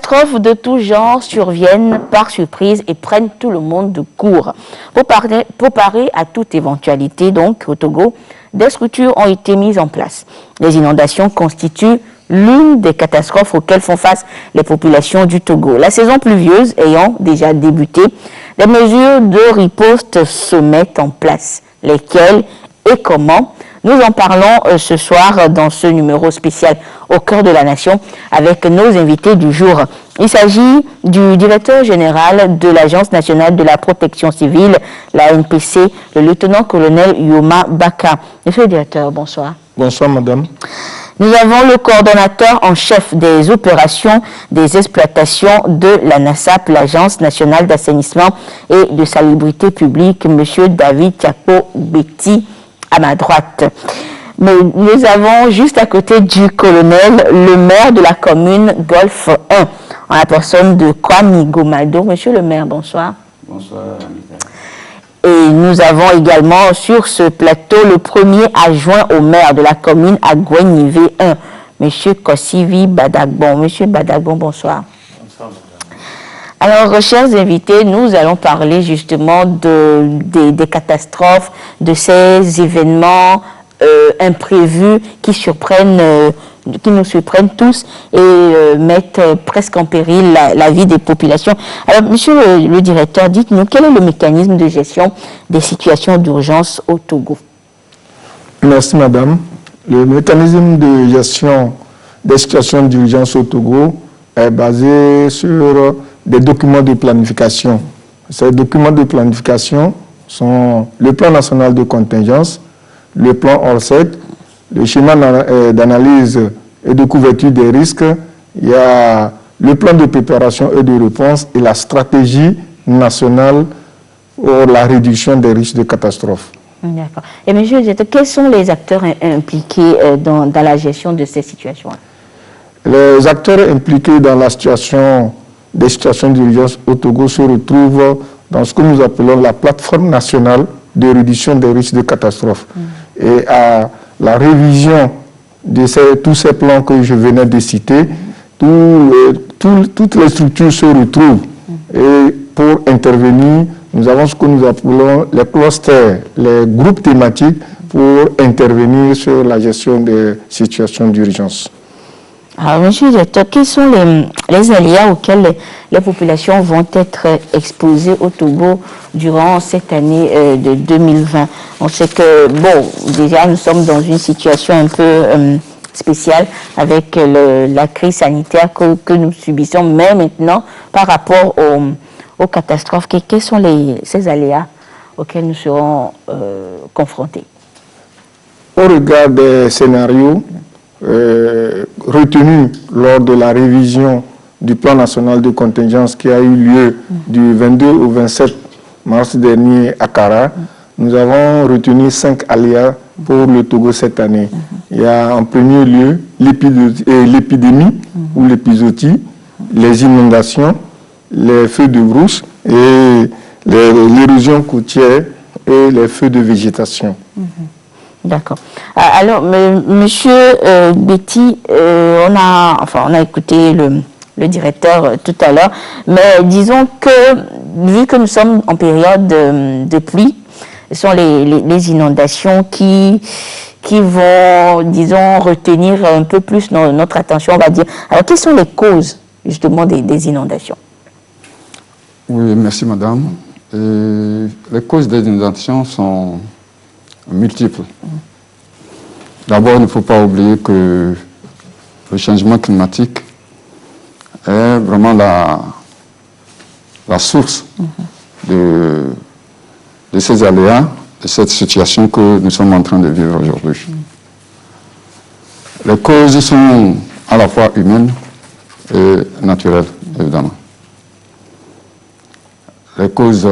catastrophes de tout genre surviennent par surprise et prennent tout le monde de court. Pour parer à toute éventualité, donc, au Togo, des structures ont été mises en place. Les inondations constituent l'une des catastrophes auxquelles font face les populations du Togo. La saison pluvieuse ayant déjà débuté, des mesures de riposte se mettent en place. Lesquelles et comment? Nous en parlons ce soir dans ce numéro spécial au cœur de la nation avec nos invités du jour. Il s'agit du directeur général de l'Agence nationale de la protection civile, la NPC, le lieutenant-colonel Yoma Baka. Monsieur le directeur, bonsoir. Bonsoir, madame. Nous avons le coordonnateur en chef des opérations des exploitations de la NASAP, l'Agence nationale d'assainissement et de salubrité publique, monsieur David Tiako Betty, à ma droite. Mais nous avons juste à côté du colonel le maire de la commune Golfe 1, en la personne de Kwame Gomado. Monsieur le maire, bonsoir. Bonsoir, Anita. Et nous avons également sur ce plateau le premier adjoint au maire de la commune à Gouenivé 1, monsieur Kossivi Badagbon. Monsieur Badagbon, bonsoir. Bonsoir, madame. Alors, chers invités, nous allons parler justement des catastrophes, de ces événements imprévus qui nous surprennent tous et mettent presque en péril la vie des populations. Alors, monsieur le directeur, dites-nous, quel est le mécanisme de gestion des situations d'urgence au Togo? Merci, madame. Le mécanisme de gestion des situations d'urgence au Togo est basé sur des documents de planification. Ces documents de planification sont le plan national de contingence, le plan ORSEC, le schéma d'analyse et de couverture des risques, il y a le plan de préparation et de réponse et la stratégie nationale pour la réduction des risques de catastrophes. D'accord. Et monsieur le directeur, quels sont les acteurs impliqués dans la gestion de ces situations? Les acteurs impliqués dans la situation des situations d'urgence au Togo se retrouvent dans ce que nous appelons la plateforme nationale de réduction des risques de catastrophes. Et à la révision de tous ces plans que je venais de citer, toutes les structures se retrouvent. Et pour intervenir, nous avons ce que nous appelons les clusters, les groupes thématiques pour intervenir sur la gestion des situations d'urgence. Alors, monsieur le directeur, quels sont les aléas auxquels les populations vont être exposées au Togo durant cette année de 2020? On sait que, bon, déjà, nous sommes dans une situation un peu spéciale avec la crise sanitaire que nous subissons, mais maintenant, par rapport aux catastrophes, quels sont ces aléas auxquels nous serons confrontés? Au regard des scénarios retenus lors de la révision du plan national de contingence qui a eu lieu du 22 au 27 mars dernier à Kara, nous avons retenu 5 aléas pour le Togo cette année. Il y a en premier lieu l'épidémie ou l'épizootie, les inondations, les feux de brousse et l'érosion côtière et les feux de végétation. D'accord. Alors, monsieur Betty, on a écouté le directeur tout à l'heure, mais disons que, vu que nous sommes en période de pluie, ce sont les inondations qui vont, disons, retenir un peu plus notre attention, on va dire. Alors, quelles sont les causes, justement, des inondations? Oui, merci, madame. Les causes des inondations sont multiples. D'abord, il ne faut pas oublier que le changement climatique est vraiment la source de ces aléas, de cette situation que nous sommes en train de vivre aujourd'hui. Les causes sont à la fois humaines et naturelles, évidemment. Les causes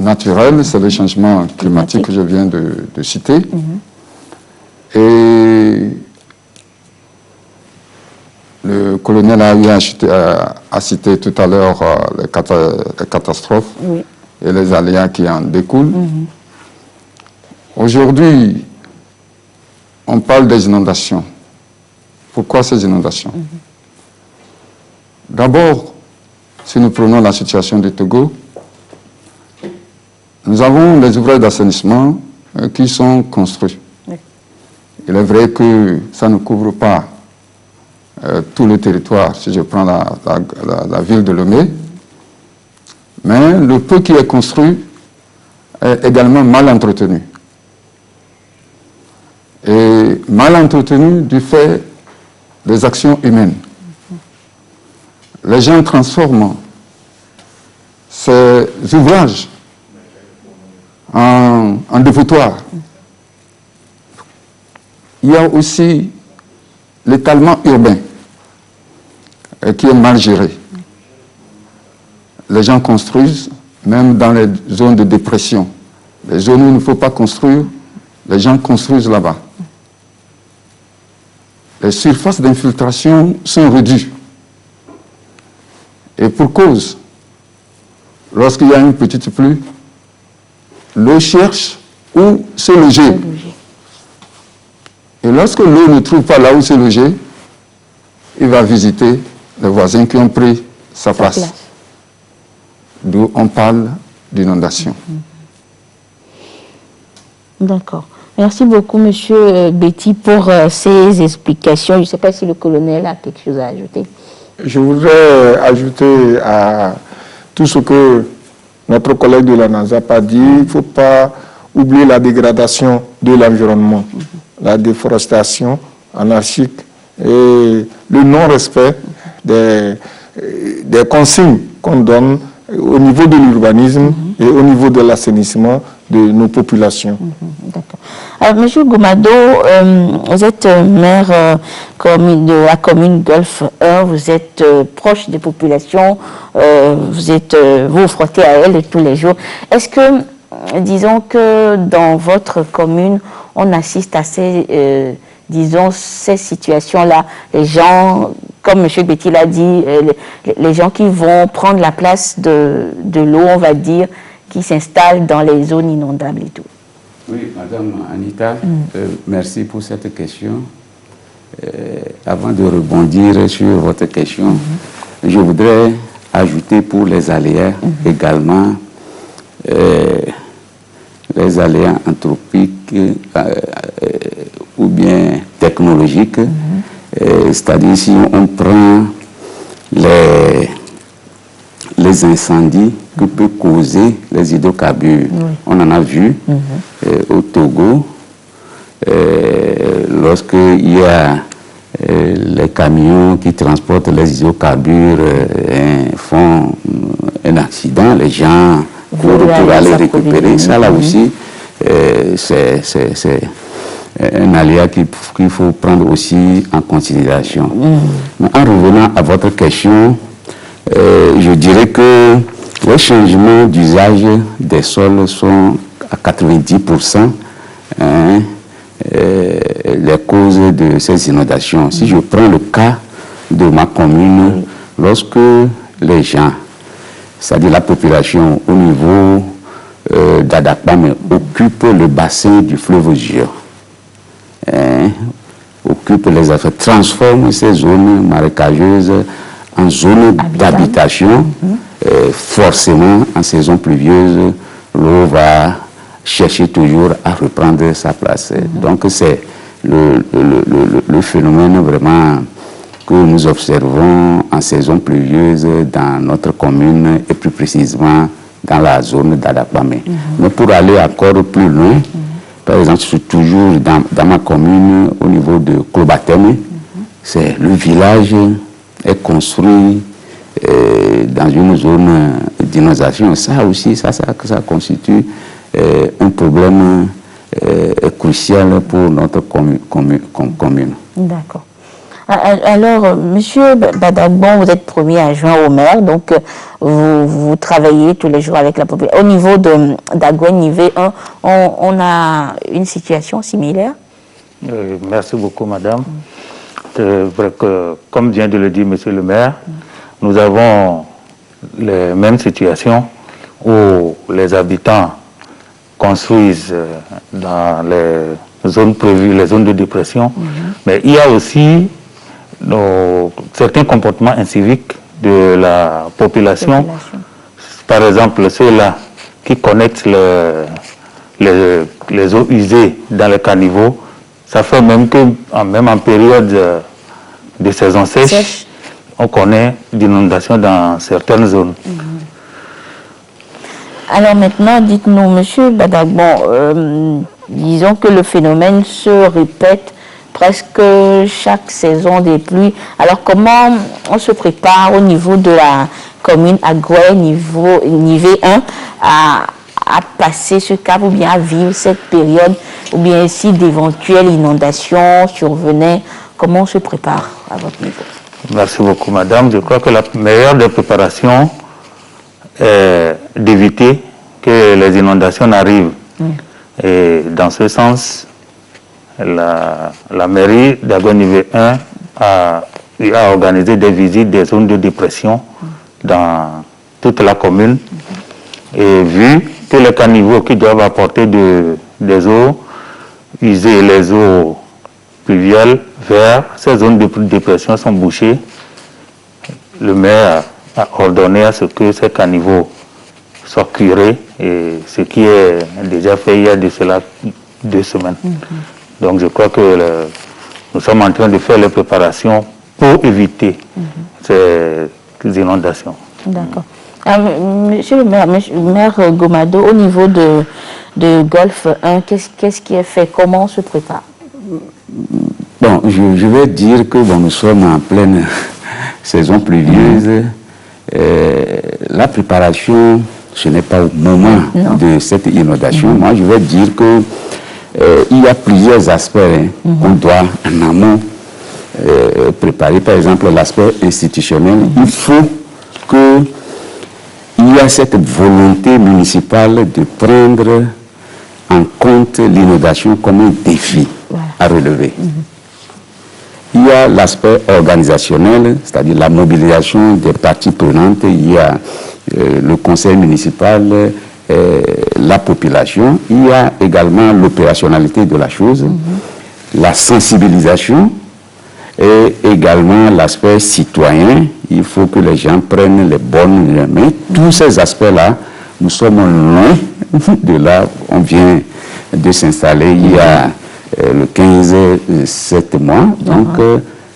naturelles, c'est le changement climatique que je viens de citer. Et le colonel a cité tout à l'heure les catastrophes et les aléas qui en découlent. Aujourd'hui, on parle des inondations. Pourquoi ces inondations? D'abord, si nous prenons la situation du Togo, nous avons des ouvrages d'assainissement qui sont construits. Oui. Il est vrai que ça ne couvre pas tout le territoire, si je prends la ville de Lomé, mais le peu qui est construit est également mal entretenu. Et mal entretenu du fait des actions humaines. Les gens transforment ces ouvrages en dépotoirs. Il y a aussi l'étalement urbain qui est mal géré. Les gens construisent, même dans les zones de dépression. Les zones où il ne faut pas construire, les gens construisent là-bas. Les surfaces d'infiltration sont réduites. Et pour cause, lorsqu'il y a une petite pluie, l'eau cherche où se loger. Et lorsque l'eau ne trouve pas là où se loger, il va visiter les voisins qui ont pris sa place. D'où on parle d'inondation. D'accord. Merci beaucoup, Monsieur Betty, pour ces explications. Je ne sais pas si le colonel a quelque chose à ajouter. Je voudrais ajouter à tout ce que notre collègue de la NASAP a dit. Il ne faut pas oublier la dégradation de l'environnement, la déforestation anarchique et le non-respect des consignes qu'on donne au niveau de l'urbanisme et au niveau de l'assainissement de nos populations. D'accord. Alors, Monsieur Goumado, vous êtes maire de la commune Golfe 1, vous êtes proche des populations, vous vous frottez à elles tous les jours. Est-ce que, disons que dans votre commune, on assiste à ces situations-là, les gens, comme M. Betty l'a dit, les gens qui vont prendre la place de l'eau, on va dire, qui s'installent dans les zones inondables et tout. Oui, Madame Anita, merci pour cette question. Avant de rebondir sur votre question, je voudrais ajouter pour les aléas également les aléas anthropiques ou bien technologiques. C'est-à-dire si on prend les incendies que peut causer les hydrocarbures. On en a vu au Togo, lorsqu'il y a les camions qui transportent les hydrocarbures font un accident, les gens courent pour aller récupérer. Ça là aussi, c'est un aléa qu'il faut prendre aussi en considération. Mais en revenant à votre question, je dirais que les changements d'usage des sols sont à 90% les causes de ces inondations. Si je prends le cas de ma commune, lorsque les gens, c'est-à-dire la population au niveau d'Adakpame, occupe le bassin du fleuve Ojio, occupe les affaires, transforme ces zones marécageuses en zones d'habitation, forcément, en saison pluvieuse, l'eau va chercher toujours à reprendre sa place. Donc, c'est le phénomène vraiment que nous observons en saison pluvieuse dans notre commune et plus précisément dans la zone d'Adakpame. Mais pour aller encore plus loin, par exemple, toujours dans ma commune, au niveau de Klobateme, c'est le village est construit dans une zone d'inondation. Ça aussi, ça constitue un problème crucial pour notre commune. D'accord. Alors, Monsieur Badagbon, vous êtes premier adjoint au maire, donc vous travaillez tous les jours avec la population. Au niveau d'Agouin Nivé 1, on a une situation similaire? Merci beaucoup, madame. C'est vrai que, comme vient de le dire monsieur le maire, nous avons les mêmes situations où les habitants construisent dans les zones prévues, les zones de dépression, mais il y a aussi certains comportements inciviques de la population. Par exemple, ceux-là qui connectent les eaux usées dans les caniveaux, ça fait même que, même en période de saison sèche, on connaît d'inondations dans certaines zones. Alors maintenant, dites-nous, Monsieur Badagbo, disons que le phénomène se répète presque chaque saison des pluies. Alors comment on se prépare au niveau de la commune à Goué, niveau 1, à passer ce cap ou bien à vivre cette période, ou bien si d'éventuelles inondations survenaient, comment on se prépare à votre niveau? Merci beaucoup, madame. Je crois que la meilleure des préparations est d'éviter que les inondations n'arrivent. Et dans ce sens, la mairie d'Agoué 1 a organisé des visites des zones de dépression dans toute la commune. Et vu que les caniveaux qui doivent apporter des eaux usées, les eaux pluviales vers ces zones de dépression sont bouchées, le maire a ordonné à ce que ces caniveaux soient curés, et ce qui est déjà fait il y a de cela 2 semaines. Donc je crois que nous sommes en train de faire les préparations pour éviter ces inondations. D'accord. Monsieur le maire Gomado, au niveau de Golfe 1, qu'est-ce qui est fait? Comment on se prépare? Bon, je vais dire que nous sommes en pleine saison pluvieuse. La préparation, ce n'est pas au moment de cette inondation. Moi, je vais dire que il y a plusieurs aspects qu'on doit en amont préparer. Par exemple, l'aspect institutionnel. Il faut qu'il y ait cette volonté municipale de prendre en compte l'inondation comme un défi à relever. Il y a l'aspect organisationnel, c'est-à-dire la mobilisation des parties prenantes. Il y a le conseil municipal, la population. Il y a également l'opérationnalité de la chose, la sensibilisation et également l'aspect citoyen. Il faut que les gens prennent les bonnes mains. Tous ces aspects-là, nous sommes loin de là. On vient de s'installer il y a le 15-7 mois. Donc,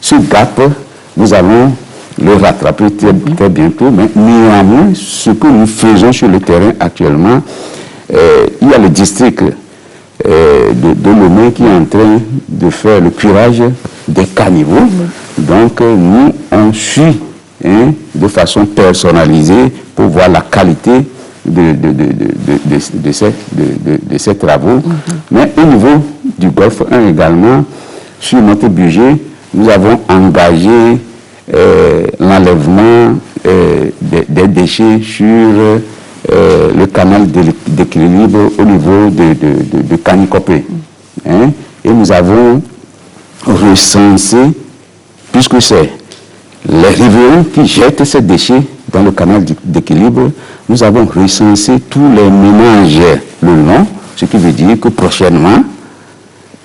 ce gap, nous allons le rattraper très bientôt. Mais néanmoins, ce que nous faisons sur le terrain actuellement, il y a le district de Lomé qui est en train de faire le curage des caniveaux. Donc, nous, on suit de façon personnalisée pour voir la qualité de ces travaux. Mais au niveau du Golfe 1 également, sur notre budget, nous avons engagé l'enlèvement des déchets sur le canal d'équilibre au niveau de Kanikopé. Et nous avons recensé, puisque c'est les riverains qui jettent ces déchets dans le canal d'équilibre, nous avons recensé tous les ménages le long, ce qui veut dire que prochainement,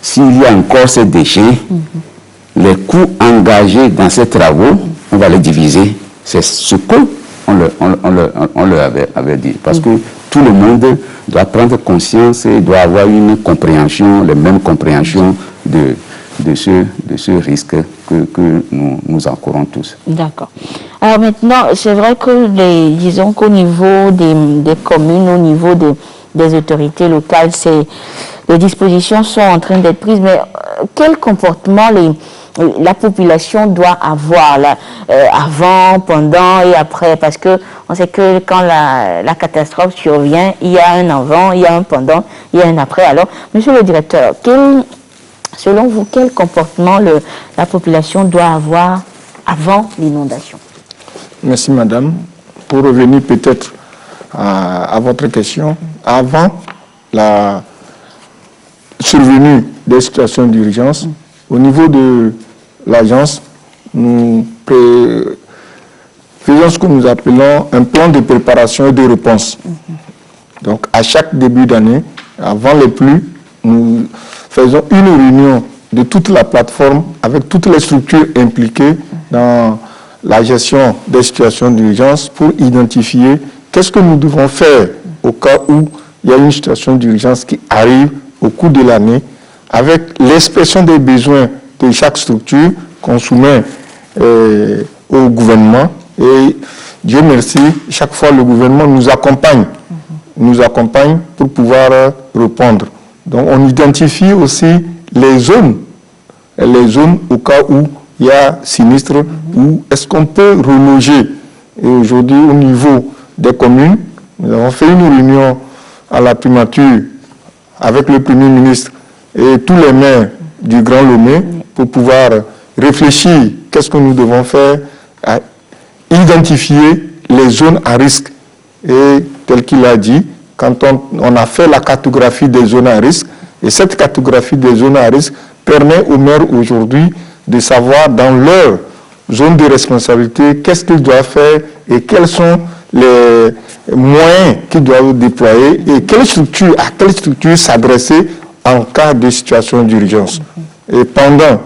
s'il y a encore ces déchets, les coûts engagés dans ces travaux, on va les diviser. C'est ce qu'on leur avait dit. Parce que tout le monde doit prendre conscience et doit avoir une compréhension, les mêmes compréhensions de ce risque que nous encourons tous. D'accord. Alors maintenant, c'est vrai que disons qu'au niveau des communes, au niveau des autorités locales, les dispositions sont en train d'être prises, mais quel comportement la population doit avoir là, avant, pendant et après? Parce que on sait que quand la catastrophe survient, il y a un avant, il y a un pendant, il y a un après. Alors, monsieur le directeur, selon vous, quel comportement la population doit avoir avant l'inondation? Merci madame. Pour revenir peut-être à votre question, avant la survenue des situations d'urgence, au niveau de l'agence, nous faisons ce que nous appelons un plan de préparation et de réponse. Donc à chaque début d'année, avant les pluies, nous faisons une réunion de toute la plateforme avec toutes les structures impliquées dans la gestion des situations d'urgence pour identifier qu'est-ce que nous devons faire au cas où il y a une situation d'urgence qui arrive au cours de l'année, avec l'expression des besoins de chaque structure qu'on soumet au gouvernement. Et Dieu merci, chaque fois le gouvernement nous accompagne pour pouvoir répondre. Donc on identifie aussi les zones au cas où il y a sinistre, où est-ce qu'on peut reloger. Et aujourd'hui, au niveau des communes, nous avons fait une réunion à la primature avec le Premier ministre et tous les maires du Grand Lomé pour pouvoir réfléchir qu'est-ce que nous devons faire, à identifier les zones à risque. Et tel qu'il a dit, quand on a fait la cartographie des zones à risque, et cette cartographie des zones à risque permet aux maires aujourd'hui de savoir dans leur zone de responsabilité qu'est-ce qu'ils doivent faire et quels sont les moyens qu'ils doivent déployer et à quelle structure s'adresser en cas de situation d'urgence. Et pendant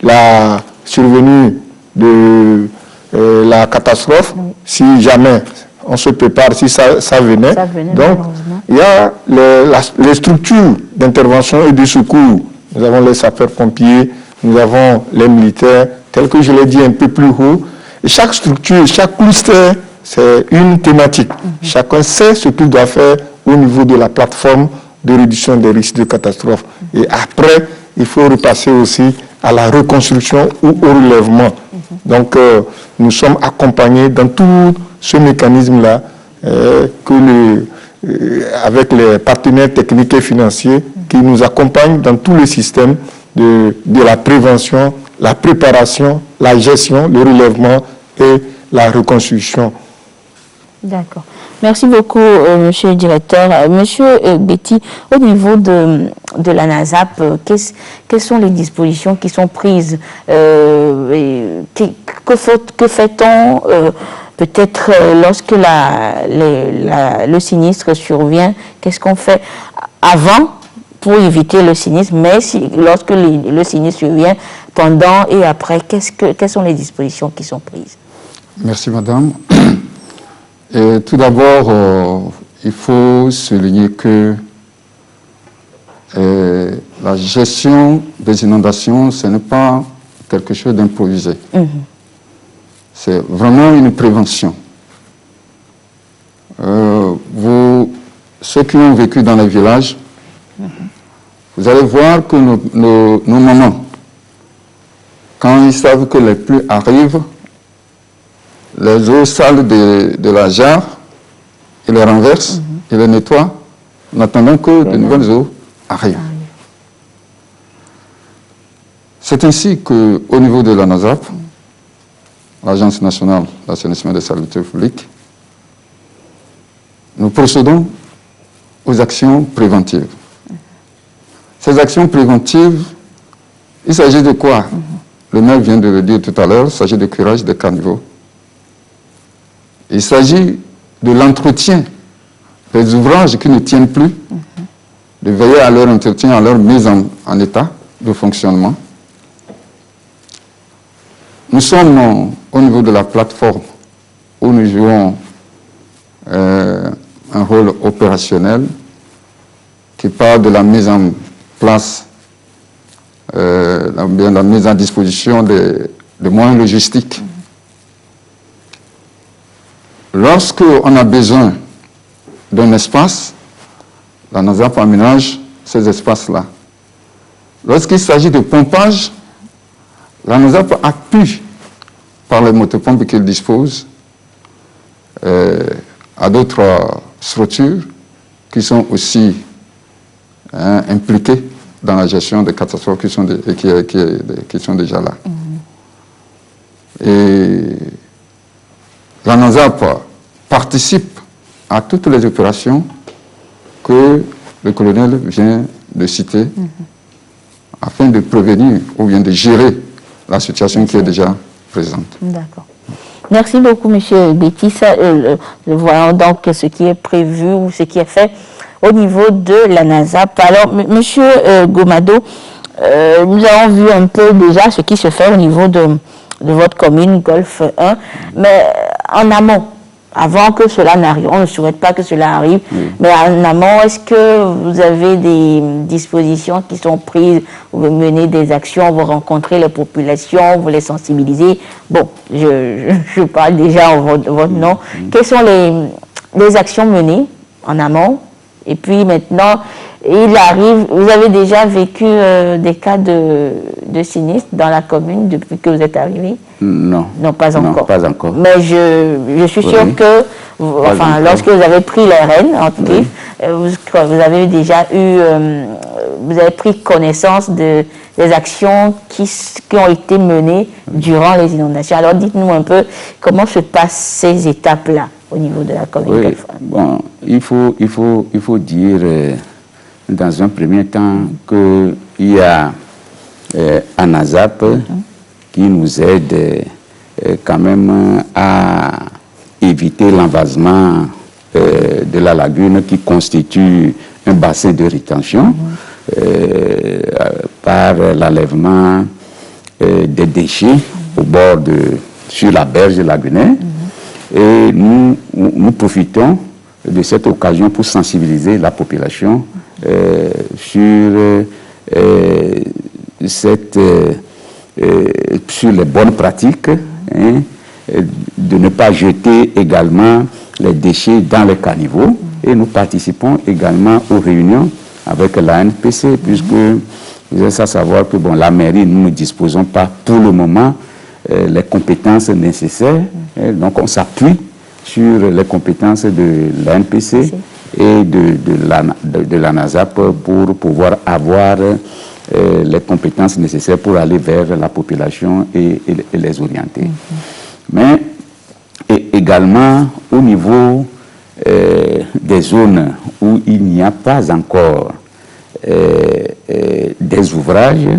la survenue de la catastrophe, si jamais on se prépare, si ça venait, donc il y a les structures d'intervention et de secours. Nous avons les sapeurs-pompiers, nous avons les militaires, tel que je l'ai dit un peu plus haut. Et chaque structure, chaque cluster, c'est une thématique. Chacun sait ce qu'il doit faire au niveau de la plateforme de réduction des risques de catastrophe. Et après, il faut repasser aussi à la reconstruction ou au relèvement. Donc, nous sommes accompagnés dans tout ce mécanisme-là avec les partenaires techniques et financiers qui nous accompagnent dans tout le système de la prévention, la préparation, la gestion, le relèvement et la reconstruction. D'accord. Merci beaucoup, monsieur le directeur. Monsieur Betty, au niveau de la NASAP, quelles sont les dispositions qui sont prises? Que fait-on peut-être lorsque le sinistre survient? Qu'est-ce qu'on fait avant pour éviter le sinistre, mais lorsque le sinistre survient, pendant et après, quelles sont les dispositions qui sont prises? Merci, madame. Et tout d'abord, il faut souligner que la gestion des inondations, ce n'est pas quelque chose d'improvisé. C'est vraiment une prévention. Ceux qui ont vécu dans les villages, vous allez voir que nos mamans, quand ils savent que les pluies arrivent, les eaux sales de la jarre, ils les renversent, ils les nettoient, en attendant que de nouvelles eaux arrivent. C'est ainsi qu'au niveau de la NASAP, l'Agence nationale d'assainissement et de salubrité publique, nous procédons aux actions préventives. Ces actions préventives, il s'agit de quoi? Le maire vient de le dire tout à l'heure, il s'agit de curage des caniveaux. Il s'agit de l'entretien des ouvrages qui ne tiennent plus, de veiller à leur entretien, à leur mise en état de fonctionnement. Nous sommes au niveau de la plateforme où nous jouons un rôle opérationnel qui part de la mise en place, la mise à disposition des moyens logistiques. Lorsqu'on a besoin d'un espace, la NASAP aménage ces espaces-là. Lorsqu'il s'agit de pompage, la NASAP appuie par les motopompes qu'elle dispose à d'autres structures qui sont aussi impliquées dans la gestion des catastrophes qui sont déjà là. Et la NASAP participe à toutes les opérations que le colonel vient de citer afin de prévenir ou bien de gérer la situation qui est déjà présente. D'accord. Merci beaucoup, monsieur Betty. Voyons donc ce qui est prévu ou ce qui est fait au niveau de la NASAP. Alors, monsieur Gomado, nous avons vu un peu déjà ce qui se fait au niveau de de votre commune, Golfe 1, mais en amont, avant que cela n'arrive, on ne souhaite pas que cela arrive, mais en amont, est-ce que vous avez des dispositions qui sont prises, vous menez des actions, vous rencontrez les populations, vous les sensibilisez? Bon, je parle déjà en votre nom. Quelles sont les actions menées en amont? Et puis maintenant, il arrive, vous avez déjà vécu des cas de sinistre dans la commune depuis que vous êtes arrivé? Non. Non, pas encore. Non, pas encore. Mais je suis sûre que, enfin, lorsque vous avez pris les rênes, en tout cas, vous avez déjà eu, vous avez pris connaissance des actions qui ont été menées durant les inondations. Alors dites-nous un peu comment se passent ces étapes-là au niveau de la commune. Oui, bon, il faut dire dans un premier temps qu'il y a ANASAP qui nous aide quand même à éviter l'envasement de la lagune qui constitue un bassin de rétention par l'enlèvement des déchets au bord sur la berge lagunaire. Et nous profitons de cette occasion pour sensibiliser la population sur les bonnes pratiques, de ne pas jeter également les déchets dans les caniveaux. Et nous participons également aux réunions avec l'ANPC, puisque vous avez à savoir que la mairie, nous ne disposons pas pour le moment les compétences nécessaires. Donc on s'appuie sur les compétences de l'ANPC et de l'ANASAP pour pouvoir avoir les compétences nécessaires pour aller vers la population et les orienter. Mais également au niveau des zones où il n'y a pas encore des ouvrages,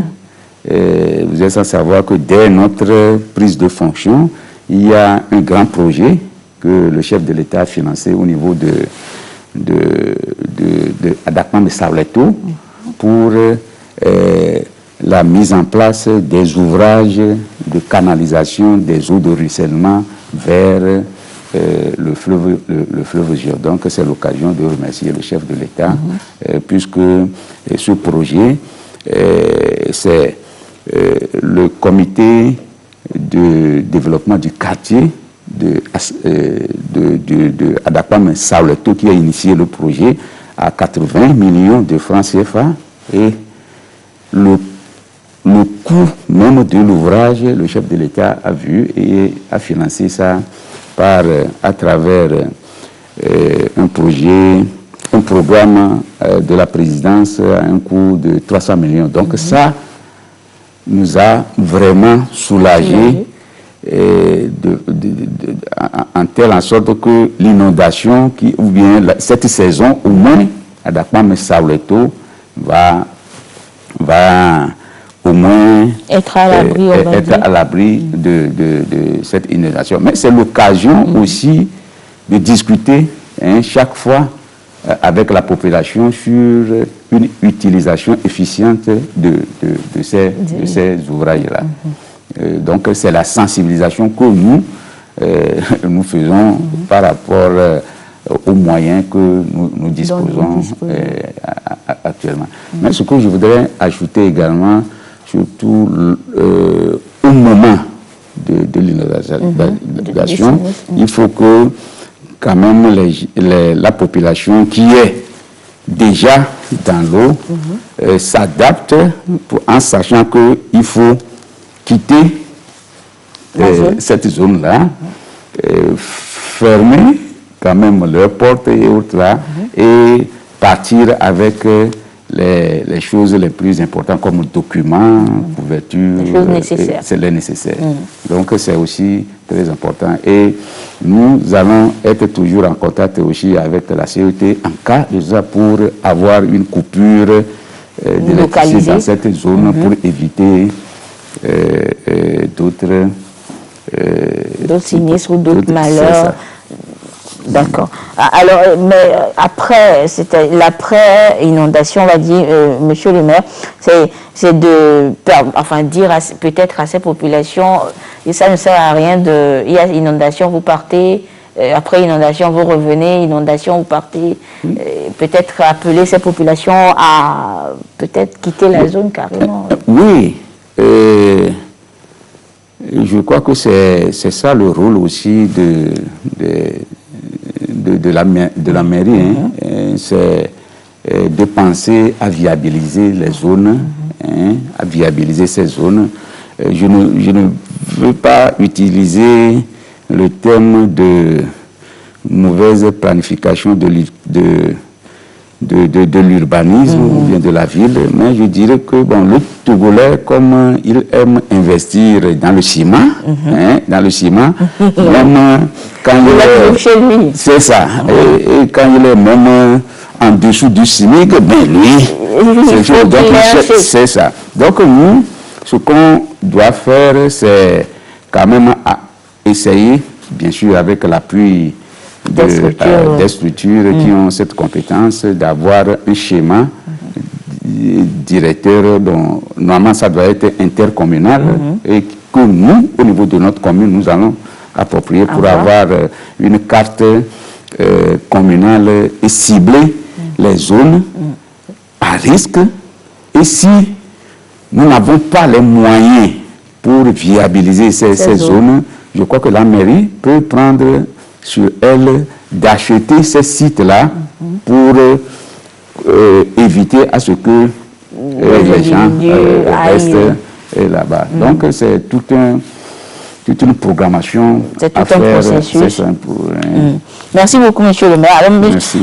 vous êtes à savoir que dès notre prise de fonction, il y a un grand projet que le chef de l'État a financé au niveau de Adakman de Sableto pour la mise en place des ouvrages de canalisation des eaux de ruissellement vers le fleuve Gior. Donc c'est l'occasion de remercier le chef de l'État puisque ce projet, c'est le comité de développement du quartier de Adakman Sableto qui a initié le projet à 80 millions de francs CFA et le coût même de l'ouvrage, le chef de l'État a vu et a financé ça à travers un programme de la présidence à un coût de 300 millions. Donc ça nous a vraiment soulagé en telle sorte que l'inondation ou bien cette saison, au moins, Adakman Sableto va au moins être à l'abri, de cette inondation. Mais c'est l'occasion aussi de discuter chaque fois avec la population sur une utilisation efficiente de ces ouvrages-là. Donc c'est la sensibilisation que nous faisons par rapport aux moyens que nous disposons actuellement. Mais ce que je voudrais ajouter également, surtout au moment de l'inondation, il faut que quand même la population qui est déjà dans l'eau s'adapte en sachant qu'il faut quitter cette zone-là, fermer quand même leurs portes et autres là, et partir avec les choses les plus importantes comme documents, couverture, c'est les nécessaires. Donc c'est aussi très important. Et nous allons être toujours en contact aussi avec la CET en cas de ça pour avoir une coupure d'électricité dans cette zone pour éviter d'autres sinistres ou d'autres malheurs. D'accord. Alors, mais après, c'était l'après-inondation, on va dire, monsieur le maire, c'est de, enfin, dire peut-être à ces populations, et ça ne sert à rien de, il y a inondation, vous partez, après inondation, vous revenez, inondation, vous partez, peut-être appeler ces populations à peut-être quitter la zone carrément. Oui. Je crois que c'est ça le rôle aussi de la mairie. Hein. C'est de penser à viabiliser les zones, à viabiliser ces zones. Je ne veux pas utiliser le terme de mauvaise planification de l'urbanisme ou bien de la ville, mais je dirais que bon, le Togolais, comme il aime investir dans le ciment, même quand il est chez lui, c'est ça, et quand il est même en dessous du SMIC, ben lui, c'est ça. Donc nous, ce qu'on doit faire, c'est quand même essayer, bien sûr avec l'appui des structures qui ont cette compétence d'avoir un schéma directeur dont normalement ça doit être intercommunal et que nous, au niveau de notre commune, nous allons approprier pour avoir une carte communale et cibler les zones à risque. Et si nous n'avons pas les moyens pour viabiliser ces zones, je crois que la mairie peut prendre sur elle d'acheter ces sites-là pour éviter à ce que les gens restent là-bas. Donc c'est toute une programmation à faire. Processus. Merci beaucoup, monsieur le maire. Alors,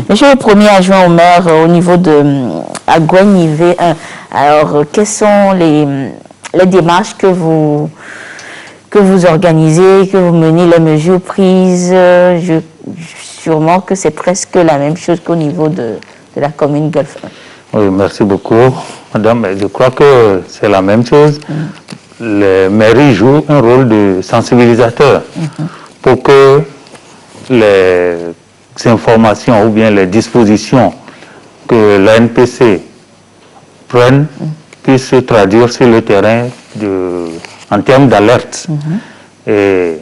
monsieur le premier adjoint au maire au niveau de Agouin-Nivé 1, alors quelles sont les démarches que vous organisez, que vous menez, les mesures prises? Sûrement que c'est presque la même chose qu'au niveau de la commune Golfe 1. Oui, merci beaucoup, madame. Je crois que c'est la même chose. Les mairies jouent un rôle de sensibilisateur pour que les informations ou bien les dispositions que l'ANPC prenne puissent se traduire sur le terrain en termes d'alerte. Et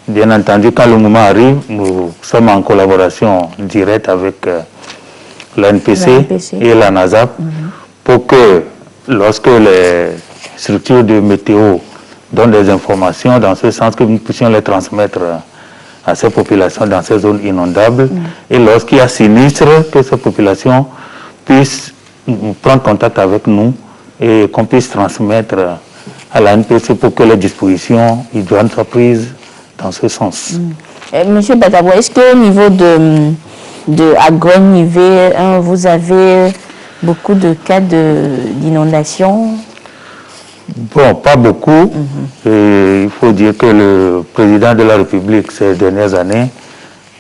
bien entendu, quand le moment arrive, nous sommes en collaboration directe avec l'ANPC et la NASAP pour que lorsque les structures de météo donnent des informations dans ce sens, que nous puissions les transmettre à ces populations dans ces zones inondables. Et lorsqu'il y a sinistre, que ces populations puissent prendre contact avec nous et qu'on puisse transmettre à l'ANPC pour que les dispositions idoines soient prises dans ce sens. Monsieur Badabo, est-ce qu'au niveau de Agouin-Nivé 1, vous avez beaucoup de cas d'inondation? Bon, pas beaucoup. Et il faut dire que le président de la République, ces dernières années,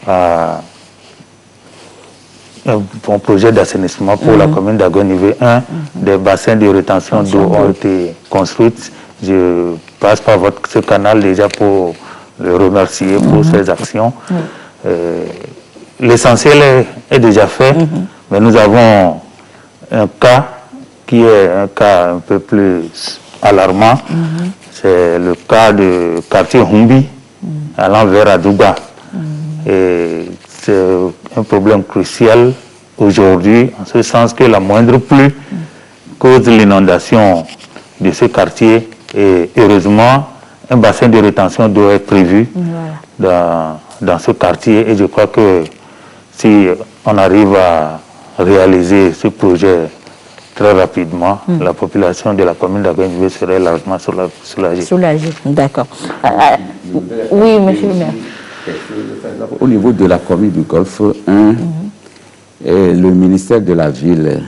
a un bon projet d'assainissement pour la commune d'Agouin-Nivé 1. Des bassins de rétention d'eau ont été construits. Je passe par ce canal déjà pour le remercier pour ses actions. L'essentiel est déjà fait, mais nous avons un cas qui est un cas un peu plus alarmant. C'est le cas du quartier Humbi, allant vers Adouba. Et c'est un problème crucial aujourd'hui, en ce sens que la moindre pluie cause l'inondation de ce quartier. Et heureusement, un bassin de rétention d'eau est prévu dans ce quartier. Et je crois que si on arrive à réaliser ce projet très rapidement, la population de la commune d'Agouin-Nivé serait largement soulagée. Soulagée, d'accord. Oui, monsieur le maire. Au niveau de la commune du Golfe 1, le ministère de la Ville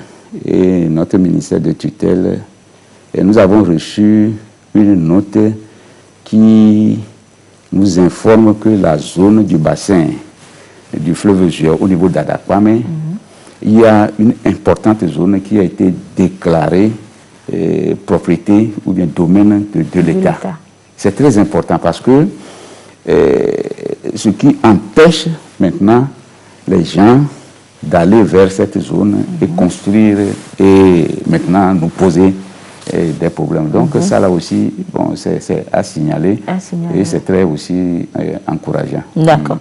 et notre ministère de tutelle, nous avons reçu une note qui nous informe que la zone du bassin du fleuve Jure au niveau d'Adakwame, il y a une importante zone qui a été déclarée propriété ou bien domaine de l'État. C'est très important parce que ce qui empêche maintenant les gens d'aller vers cette zone et construire et maintenant nous poser des problèmes. Donc ça là aussi, bon, c'est à signaler et c'est très aussi encourageant. D'accord.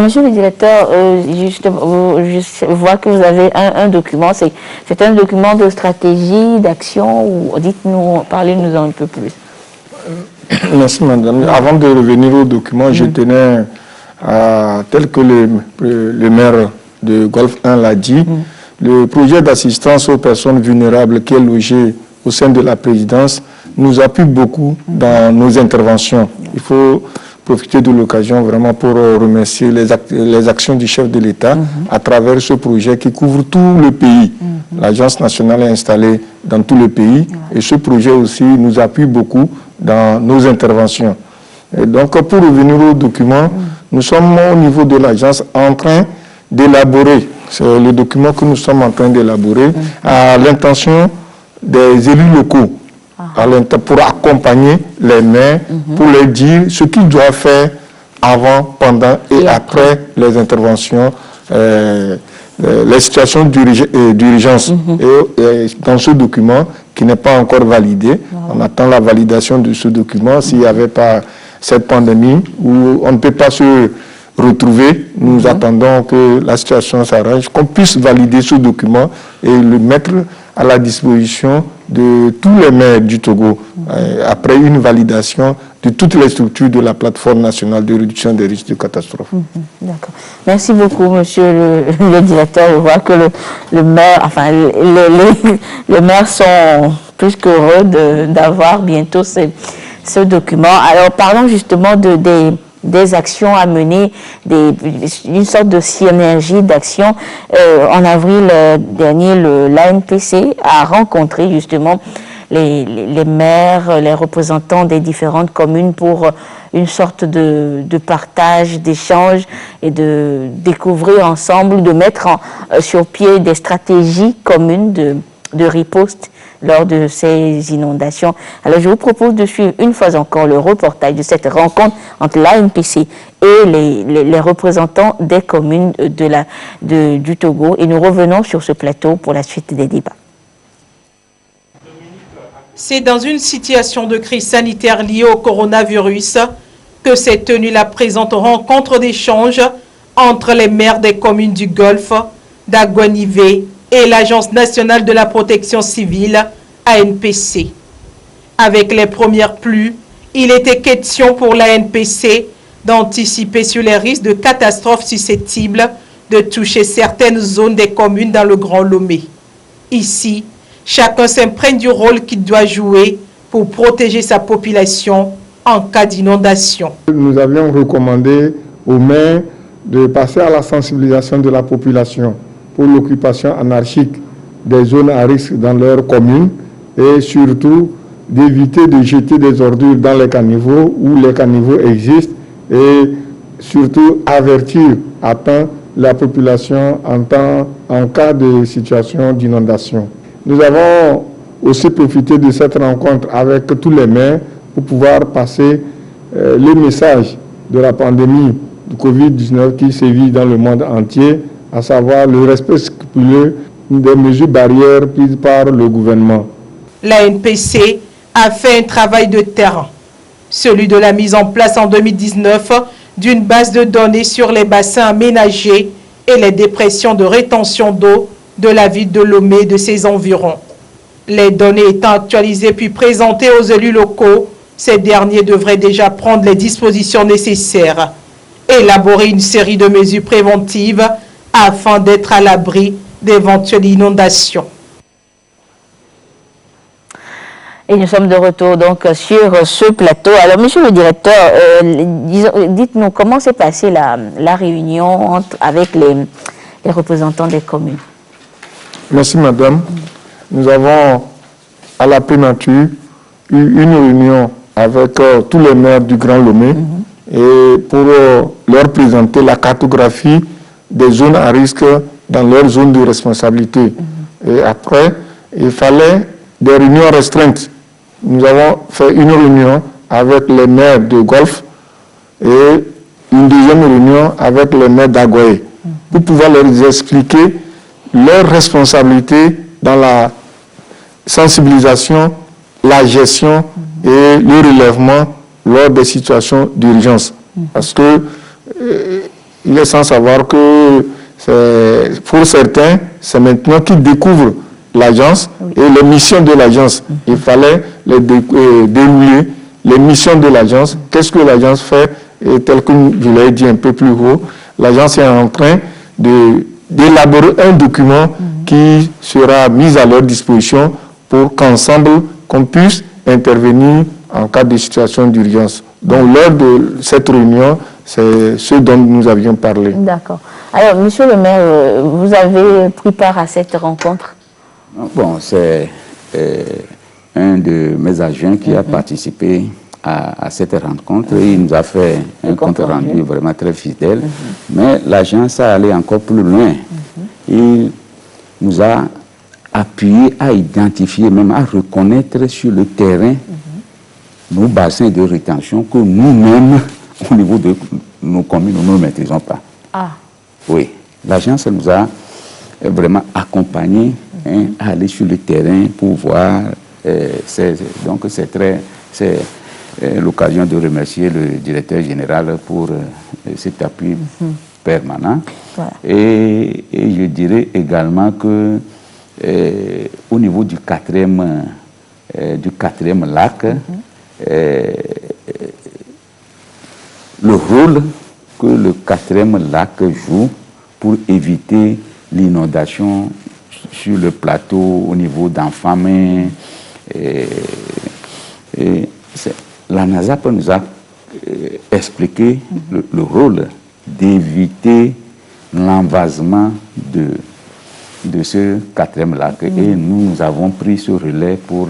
Monsieur le directeur, je vois que vous avez un document, c'est un document de stratégie, d'action, dites-nous, parlez-nous un peu plus. Merci madame. Avant de revenir au document, je tenais à, tel que le maire de Golfe 1 l'a dit, le projet d'assistance aux personnes vulnérables qui est logé au sein de la présidence nous appuie beaucoup dans nos interventions. Il faut profiter de l'occasion vraiment pour remercier les actions du chef de l'État à travers ce projet qui couvre tout le pays. L'Agence nationale est installée dans tout le pays et ce projet aussi nous appuie beaucoup dans nos interventions. Et donc pour revenir au document, nous sommes au niveau de l'agence en train d'élaborer, c'est le document que nous sommes en train d'élaborer à l'intention des élus locaux pour accompagner les maires, pour leur dire ce qu'ils doivent faire avant, pendant et après les interventions, les situations d'urgence. Et dans ce document qui n'est pas encore validé, on attend la validation de ce document. S'il n'y avait pas cette pandémie où on ne peut pas se retrouver, nous attendons que la situation s'arrange, qu'on puisse valider ce document et le mettre à la disposition de tous les maires du Togo, après une validation de toutes les structures de la plateforme nationale de réduction des risques de catastrophe. D'accord. Merci beaucoup, monsieur le directeur. Je vois que le maire, enfin, les maires sont plus qu'heureux d'avoir bientôt ce document. Alors, parlons justement des actions à mener, une sorte de synergie d'action. En avril dernier, l'ANPC a rencontré justement les maires, les représentants des différentes communes pour une sorte de partage, d'échange et de découvrir ensemble, de mettre sur pied des stratégies communes de riposte lors de ces inondations. Alors je vous propose de suivre une fois encore le reportage de cette rencontre entre l'ANPC et les représentants des communes du Togo et nous revenons sur ce plateau pour la suite des débats. C'est dans une situation de crise sanitaire liée au coronavirus que s'est tenue la présente rencontre d'échange entre les maires des communes du Golfe, d'Aguanivé et l'Agence nationale de la protection civile, ANPC. Avec les premières pluies, il était question pour l'ANPC d'anticiper sur les risques de catastrophes susceptibles de toucher certaines zones des communes dans le Grand Lomé. Ici, chacun s'imprègne du rôle qu'il doit jouer pour protéger sa population en cas d'inondation. Nous avions recommandé aux maires de passer à la sensibilisation de la population pour l'occupation anarchique des zones à risque dans leur commune et surtout d'éviter de jeter des ordures dans les caniveaux où les caniveaux existent et surtout avertir à temps la population en cas de situation d'inondation. Nous avons aussi profité de cette rencontre avec tous les maires pour pouvoir passer les messages de la pandémie du Covid-19 qui sévit dans le monde entier, à savoir le respect scrupuleux des mesures barrières prises par le gouvernement. L'ANPC a fait un travail de terrain, celui de la mise en place en 2019 d'une base de données sur les bassins aménagés et les dépressions de rétention d'eau de la ville de Lomé et de ses environs. Les données étant actualisées puis présentées aux élus locaux, ces derniers devraient déjà prendre les dispositions nécessaires, élaborer une série de mesures préventives afin d'être à l'abri d'éventuelles inondations. Et nous sommes de retour donc sur ce plateau. Alors, monsieur le directeur, dites-nous comment s'est passée la réunion avec les représentants des communes. Merci madame. Nous avons à la prémature eu une réunion avec tous les maires du Grand Lomé et pour leur présenter la cartographie des zones à risque dans leur zone de responsabilité. Et après, il fallait des réunions restreintes. Nous avons fait une réunion avec les maires de Golfe et une deuxième réunion avec le maire d'Agoye pour pouvoir leur expliquer leurs responsabilités dans la sensibilisation, la gestion et le relèvement lors des situations d'urgence. Parce que il est sans savoir que pour certains, c'est maintenant qu'ils découvrent l'agence et les missions de l'agence. Il fallait dérouler les missions de l'agence. Qu'est-ce que l'agence fait? Et tel que je l'ai dit un peu plus haut, l'agence est en train d'élaborer un document qui sera mis à leur disposition pour qu'ensemble, qu'on puisse intervenir en cas de situation d'urgence. Donc, lors de cette réunion, c'est ce dont nous avions parlé. D'accord. Alors, monsieur le maire, vous avez pris part à cette rencontre? Bon, c'est un de mes agents qui a participé à cette rencontre. Il nous a fait un compte rendu vraiment très fidèle. Mais l'agence a allé encore plus loin. Il nous a appuyé à identifier, même à reconnaître sur le terrain nos bassins de rétention que nous-mêmes, au niveau de nos communes, nous ne maîtrisons pas. Ah. Oui, l'agence nous a vraiment accompagnés à aller sur le terrain pour voir. Donc c'est l'occasion de remercier le directeur général pour cet appui permanent. Voilà. Et je dirais également que au niveau du quatrième lac, le rôle que le quatrième lac joue pour éviter l'inondation sur le plateau au niveau d'Enfamé. La NASAP nous a expliqué le rôle d'éviter l'envasement de ce quatrième lac. Et nous avons pris ce relais pour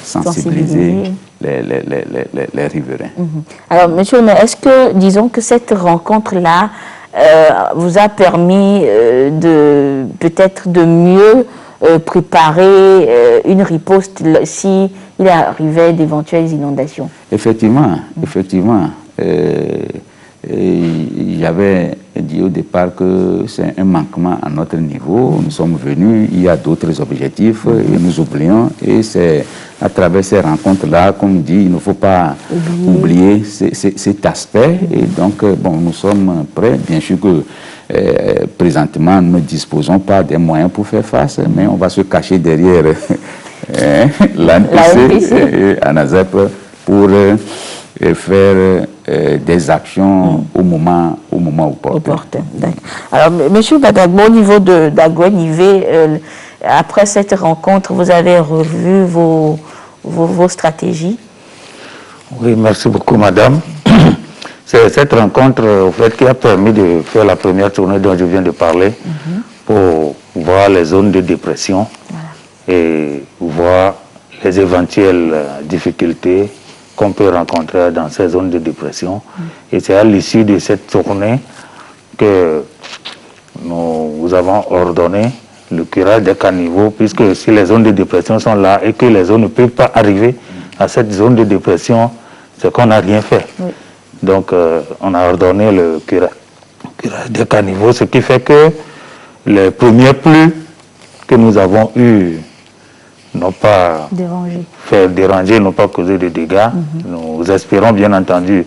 sensibiliser les riverains. Alors, monsieur le maire, est-ce que, disons que cette rencontre-là vous a permis peut-être de mieux préparer une riposte s'il arrivait d'éventuelles inondations? Effectivement. J'avais dit au départ que c'est un manquement à notre niveau. Nous sommes venus, il y a d'autres objectifs et nous oublions. Et c'est à travers ces rencontres-là, comme dit, il ne faut pas oublier cet aspect. Et donc, bon, nous sommes prêts. Bien sûr que présentement, nous ne disposons pas des moyens pour faire face, mais on va se cacher derrière l'ANPC et ANASEP pour faire des actions au moment opportun. Alors, monsieur Badagbo, au niveau d'Agoye-Nivé, après cette rencontre, vous avez revu vos stratégies? Oui, merci beaucoup, madame. C'est cette rencontre, au fait, qui a permis de faire la première tournée dont je viens de parler pour voir les zones de dépression et voir les éventuelles difficultés qu'on peut rencontrer dans ces zones de dépression. Et c'est à l'issue de cette tournée que nous avons ordonné le curage des caniveaux, puisque si les zones de dépression sont là et que les zones ne peuvent pas arriver à cette zone de dépression, c'est qu'on n'a rien fait. Donc, on a ordonné le curage des caniveaux, ce qui fait que les premiers pluies que nous avons eues n'ont pas fait déranger, n'ont pas causé de dégâts. Nous espérons bien entendu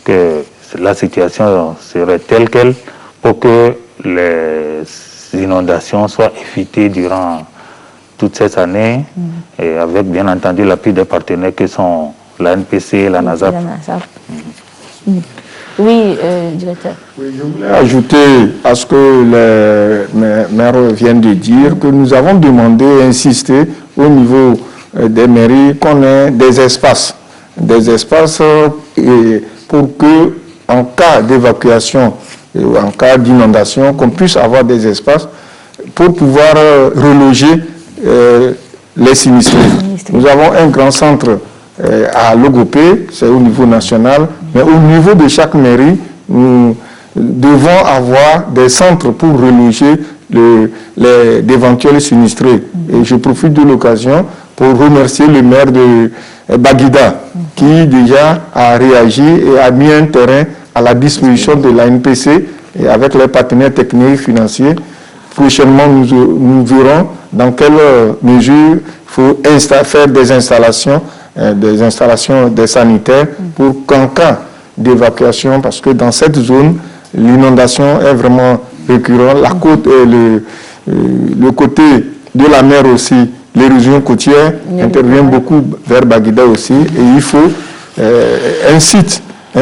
que la situation serait telle qu'elle pour que les inondations soient évitées durant toutes ces années et avec bien entendu l'appui des partenaires que sont la NPC et la NASAP. Oui, directeur. Oui, je voulais ajouter à ce que les maires viennent de dire que nous avons demandé et insisté au niveau des mairies qu'on ait des espaces pour que, en cas d'évacuation ou en cas d'inondation, qu'on puisse avoir des espaces pour pouvoir reloger les sinistrés. Nous avons un grand centre à Logopé, c'est au niveau national, mais au niveau de chaque mairie, nous devons avoir des centres pour reloger d'éventuels sinistrés. Et je profite de l'occasion pour remercier le maire de Baguida, qui déjà a réagi et a mis un terrain à la disposition de l'ANPC et avec les partenaires techniques et financiers. Prochainement, nous verrons dans quelle mesure il faut faire des installations des sanitaires pour qu'en cas d'évacuation, parce que dans cette zone, l'inondation est vraiment récurrente. La côte et le côté de la mer aussi, l'érosion côtière intervient beaucoup vers Baguida aussi. Et il faut un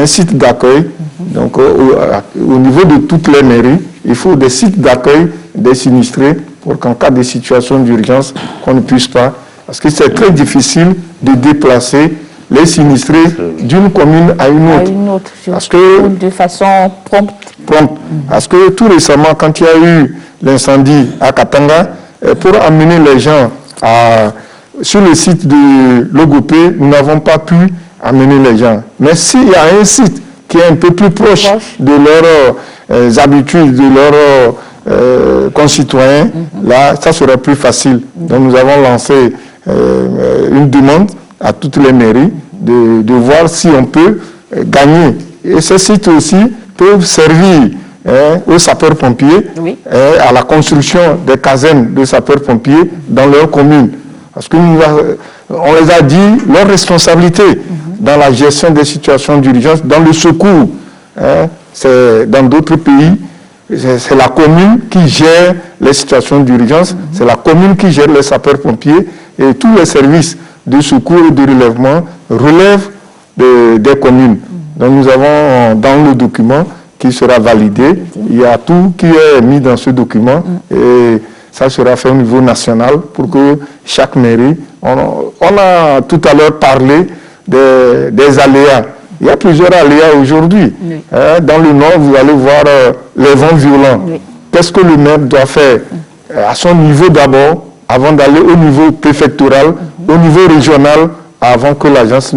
site d'accueil. Donc au niveau de toutes les mairies, il faut des sites d'accueil des sinistrés pour qu'en cas de situation d'urgence, qu'on ne puisse pas. Parce que c'est très difficile de déplacer les sinistrés d'une commune à une autre. Parce que, de façon prompte. Parce que tout récemment, quand il y a eu l'incendie à Katanga, pour amener les gens sur le site de Logopé, nous n'avons pas pu amener les gens. Mais s'il y a un site qui est un peu plus proche de leurs habitudes, de leurs concitoyens, là, ça serait plus facile. Donc nous avons lancé une demande à toutes les mairies de voir si on peut gagner. Et ces sites aussi peuvent servir aux sapeurs-pompiers, à la construction des casernes de sapeurs-pompiers dans leur commune. Parce que on les a dit leur responsabilité dans la gestion des situations d'urgence, dans le secours. C'est dans d'autres pays, c'est la commune qui gère les situations d'urgence, c'est la commune qui gère les sapeurs-pompiers et tous les services de secours et de relèvement relèvent des communes. Donc nous avons dans le document qui sera validé, il y a tout qui est mis dans ce document et ça sera fait au niveau national pour que chaque mairie, on a tout à l'heure parlé des aléas. Il y a plusieurs aléas aujourd'hui. Dans le nord, vous allez voir les vents violents. Qu'est-ce que le maire doit faire à son niveau d'abord, avant d'aller au niveau préfectoral, au niveau régional, avant que l'agence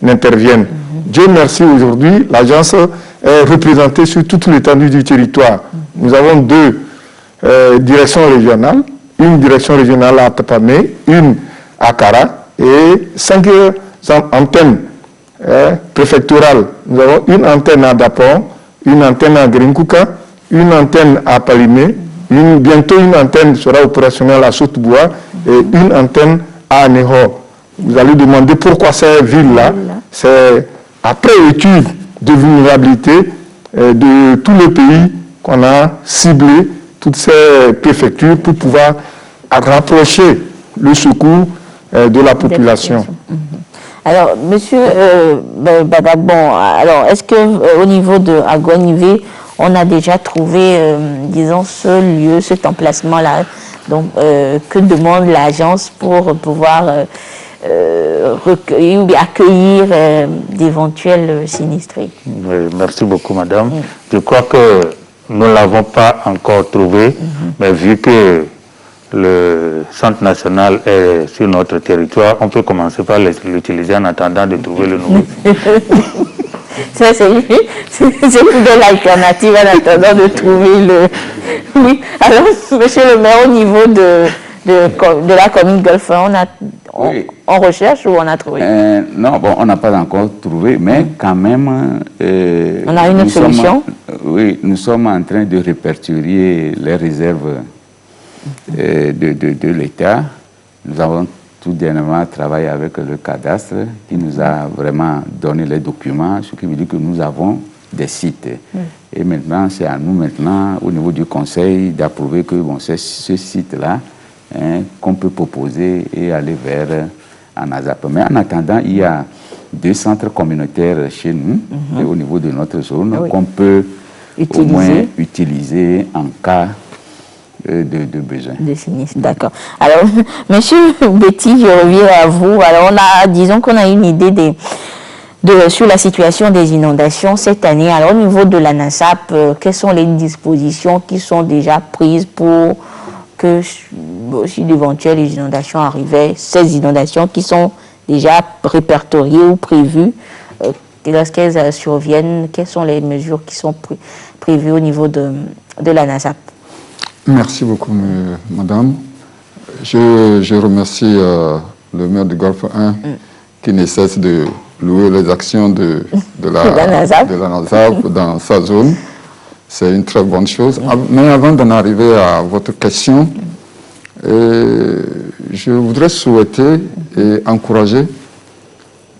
n'intervienne. Dieu merci, aujourd'hui, l'agence est représentée sur toute l'étendue du territoire. Nous avons 2 directions régionales, une direction régionale à Tapamé, une à Kara et 5 antennes préfectorales. Nous avons une antenne à Dapon, une antenne à Grinkouka, une antenne à Palimé, bientôt une antenne sera opérationnelle à Soutbois et une antenne à Aného. Vous allez demander pourquoi ces villes-là. C'est après étude de vulnérabilité de tout le pays qu'on a ciblé toutes ces préfectures pour pouvoir rapprocher le secours de la population. Alors, monsieur Badabon, alors est-ce qu'au niveau de Aguanivé, on a déjà trouvé, disons, ce lieu, cet emplacement-là, donc que demande l'agence pour pouvoir recueillir ou accueillir d'éventuels sinistrés? Oui, merci beaucoup, madame. Je crois que nous ne l'avons pas encore trouvé, mais vu que le centre national est sur notre territoire, on peut commencer par l'utiliser en attendant de trouver le nouveau. Ça, c'est une belle alternative en attendant de trouver le... Oui, alors, monsieur le maire, au niveau de la commune Golfe, on recherche ou on a trouvé? Non, bon, on n'a pas encore trouvé, mais quand même... on a une solution? Oui, nous sommes en train de répertorier les réserves de l'État. Nous avons tout dernièrement travaillé avec le cadastre qui nous a vraiment donné les documents, ce qui veut dire que nous avons des sites. Et maintenant, c'est à nous maintenant, au niveau du conseil, d'approuver que bon, c'est ce site-là qu'on peut proposer et aller vers en ASAP. Mais en attendant, il y a 2 centres communautaires chez nous, et au niveau de notre zone, qu'on peut au moins utiliser en cas de besoin. De sinistre, d'accord. Alors, monsieur Betty, je reviens à vous. Alors, disons qu'on a une idée sur la situation des inondations cette année. Alors, au niveau de la NASAP, quelles sont les dispositions qui sont déjà prises pour que, si d'éventuelles inondations arrivaient, ces inondations qui sont déjà répertoriées ou prévues, lorsqu'elles surviennent, quelles sont les mesures qui sont prévues au niveau de la NASAP? Merci beaucoup, madame. Je remercie le maire de Golfe 1 qui ne cesse de louer les actions de la NASAP dans sa zone. C'est une très bonne chose. Mais avant d'en arriver à votre question, je voudrais souhaiter et encourager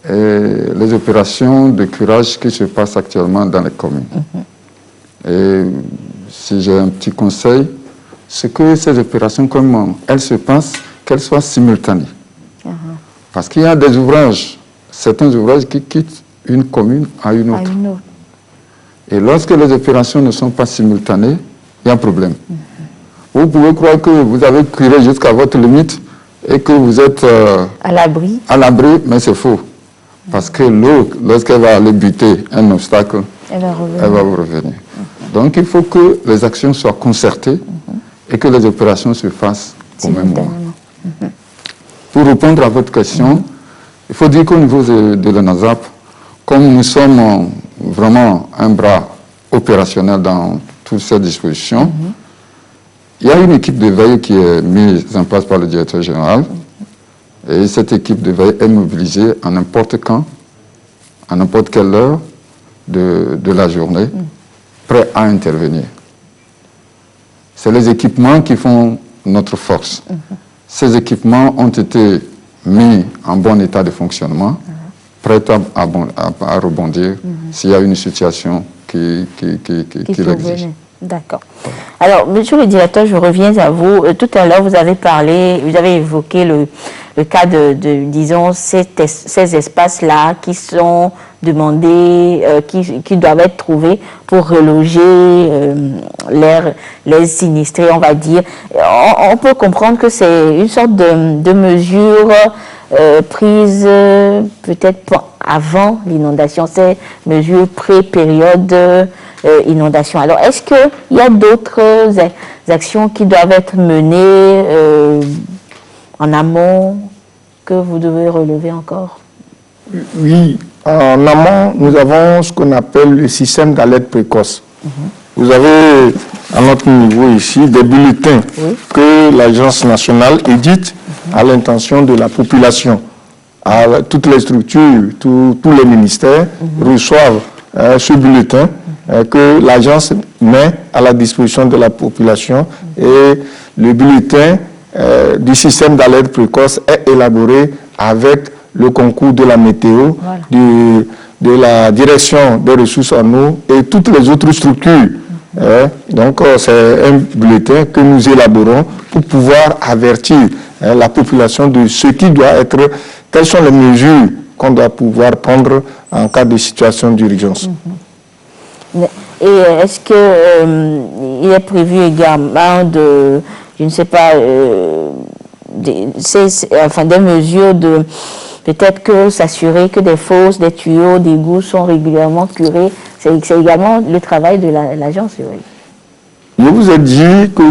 les opérations de curage qui se passent actuellement dans les communes. Et si j'ai un petit conseil, c'est que ces opérations, comme elles se passent, qu'elles soient simultanées. Parce qu'il y a des ouvrages, certains ouvrages qui quittent une commune à une autre. Et lorsque les opérations ne sont pas simultanées, il y a un problème. Vous pouvez croire que vous avez curé jusqu'à votre limite et que vous êtes à l'abri, mais c'est faux. Parce que l'eau, lorsqu'elle va aller buter un obstacle, elle va vous revenir. Donc il faut que les actions soient concertées et que les opérations se fassent au même moment. Pour répondre à votre question, il faut dire qu'au niveau de la NASAP, comme nous sommes vraiment un bras opérationnel dans toutes ces dispositions, il y a une équipe de veille qui est mise en place par le directeur général. Et cette équipe de veille est mobilisée à n'importe quand, à n'importe quelle heure de la journée, prêt à intervenir. C'est les équipements qui font notre force. Ces équipements ont été mis en bon état de fonctionnement, prêts à rebondir s'il y a une situation qui l'exige. D'accord. Alors, monsieur le directeur, je reviens à vous. Tout à l'heure, vous avez évoqué le cas disons, ces espaces-là qui sont demandés, qui doivent être trouvés pour reloger les sinistrés, on va dire. On peut comprendre que c'est une sorte de mesure prise peut-être avant l'inondation, ces mesures pré-période inondation. Alors, est-ce qu'il y a d'autres actions qui doivent être menées en amont que vous devez relever encore? Oui, en amont, nous avons ce qu'on appelle le système d'alerte précoce. Vous avez à notre niveau ici des bulletins que l'Agence nationale édite à l'intention de la population. Toutes les structures, tous les ministères reçoivent ce bulletin que l'agence met à la disposition de la population, et le bulletin du système d'alerte précoce est élaboré avec le concours de la météo, de la direction des ressources en eau et toutes les autres structures. Donc c'est un bulletin que nous élaborons pour pouvoir avertir la population de ce qui doit être, quelles sont les mesures qu'on doit pouvoir prendre en cas de situation d'urgence. Et est-ce qu'il est prévu également je ne sais pas, des mesures de peut-être que s'assurer que des fosses, des tuyaux, des égouts sont régulièrement curés? C'est également le travail de l'agence. Je vous ai dit que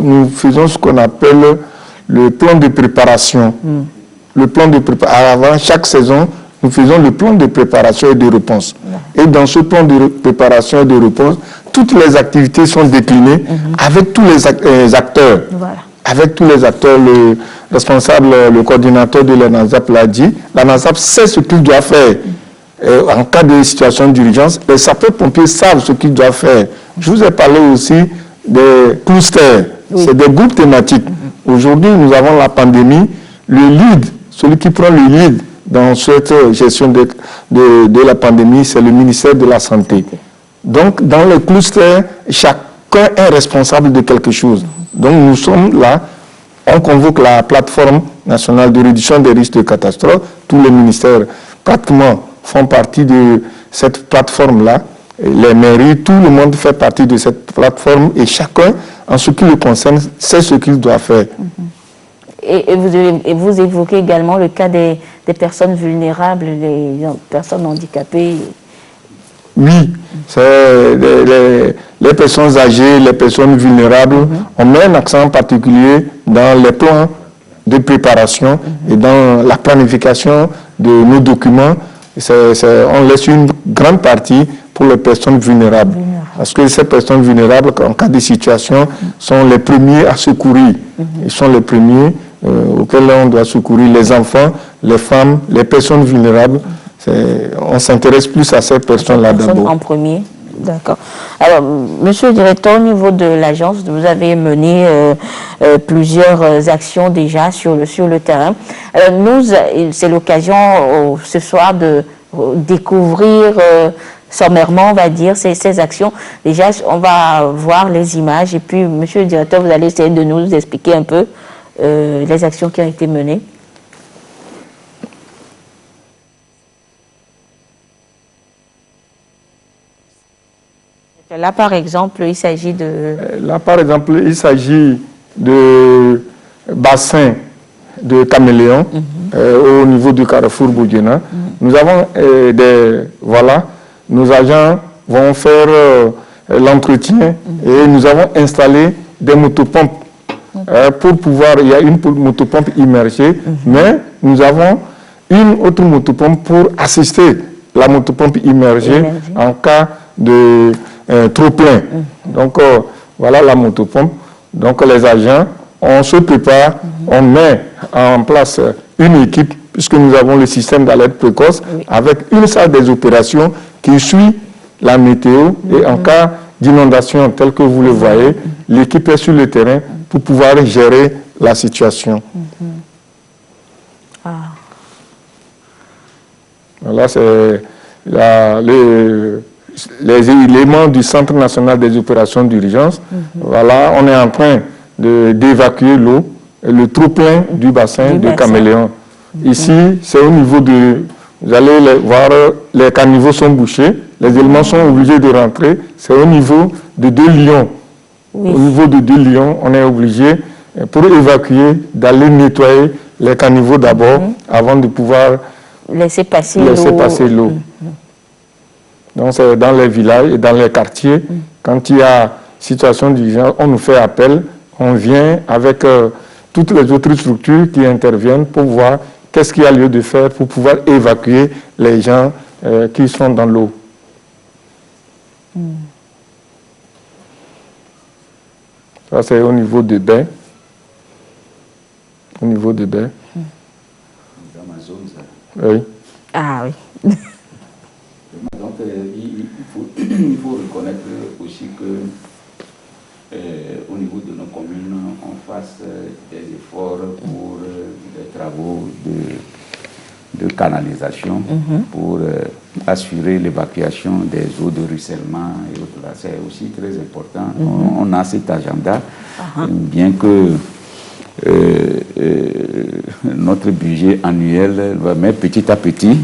nous faisons ce qu'on appelle le plan de préparation. Le plan de préparation. Avant chaque saison, nous faisons le plan de préparation et de réponse. Et dans ce plan de préparation et de réponse, toutes les activités sont déclinées avec tous les acteurs. Avec tous les acteurs, le responsable, le coordinateur de la NASAP l'a dit. La NASAP sait ce qu'il doit faire en cas de situation d'urgence. Les sapeurs-pompiers savent ce qu'ils doivent faire. Je vous ai parlé aussi des clusters. C'est des groupes thématiques. Aujourd'hui, nous avons la pandémie. Le lead, celui qui prend le lead dans cette gestion de la pandémie, c'est le ministère de la Santé. Donc, dans les clusters, chacun est responsable de quelque chose. Donc, nous sommes là, on convoque la plateforme nationale de réduction des risques de catastrophe. Tous les ministères, pratiquement, font partie de cette plateforme-là. Les mairies, tout le monde fait partie de cette plateforme et chacun, en ce qui le concerne, sait ce qu'il doit faire. Et vous évoquez également le cas des personnes vulnérables, les personnes handicapées. Oui, c'est les personnes âgées, les personnes vulnérables. On met un accent particulier dans les plans de préparation et dans la planification de nos documents. On laisse une grande partie pour les personnes vulnérables. Parce que ces personnes vulnérables, en cas de situation, sont les premiers à secourir. Ils sont les premiers auxquels on doit secourir les enfants, les femmes, les personnes vulnérables. on s'intéresse plus à ces personnes-là d'abord. En premier. D'accord. Alors, monsieur le directeur, au niveau de l'agence, vous avez mené plusieurs actions déjà sur le terrain. Alors, c'est l'occasion ce soir de découvrir sommairement, on va dire, ces actions. Déjà, on va voir les images et puis, monsieur le directeur, vous allez essayer de nous expliquer un peu les actions qui ont été menées. Là, par exemple, il s'agit de... Là, par exemple, il s'agit de bassins de caméléons au niveau du carrefour Boudjena. Nous avons nos agents vont faire l'entretien et nous avons installé des motopompes pour pouvoir, il y a une motopompe immergée, mais nous avons une autre motopompe pour assister la motopompe immergée en cas de trop plein. Donc voilà la motopompe. Donc les agents, on se prépare, on met en place une équipe, puisque nous avons le système d'alerte précoce, avec une salle des opérations qui suit la météo et en cas d'inondation telle que vous le voyez, l'équipe est sur le terrain pour pouvoir gérer la situation. Voilà, c'est les éléments du Centre national des opérations d'urgence. Voilà, on est en train d'évacuer l'eau, le trop-plein du bassin de Caméléon. Ici, c'est au niveau de... Vous allez voir, les caniveaux sont bouchés, les éléments sont obligés de rentrer. C'est au niveau de 2 lions. Au niveau de 2 lions, on est obligé, pour évacuer, d'aller nettoyer les caniveaux d'abord, avant de pouvoir laisser passer l'eau. Donc c'est dans les villages et dans les quartiers, quand il y a situation d'urgence, on nous fait appel, on vient avec toutes les autres structures qui interviennent pour voir qu'est-ce qu'il y a lieu de faire pour pouvoir évacuer les gens qui sont dans l'eau. Ça c'est au niveau de bain. Au niveau de bain. Dans ma zone, ça. Oui. Ah oui. Donc, il faut reconnaître aussi que au niveau de nos communes, on fasse des efforts pour des travaux de canalisation pour assurer l'évacuation des eaux de ruissellement et autres. C'est aussi très important. On a cet agenda, bien que notre budget annuel va mettre petit à petit.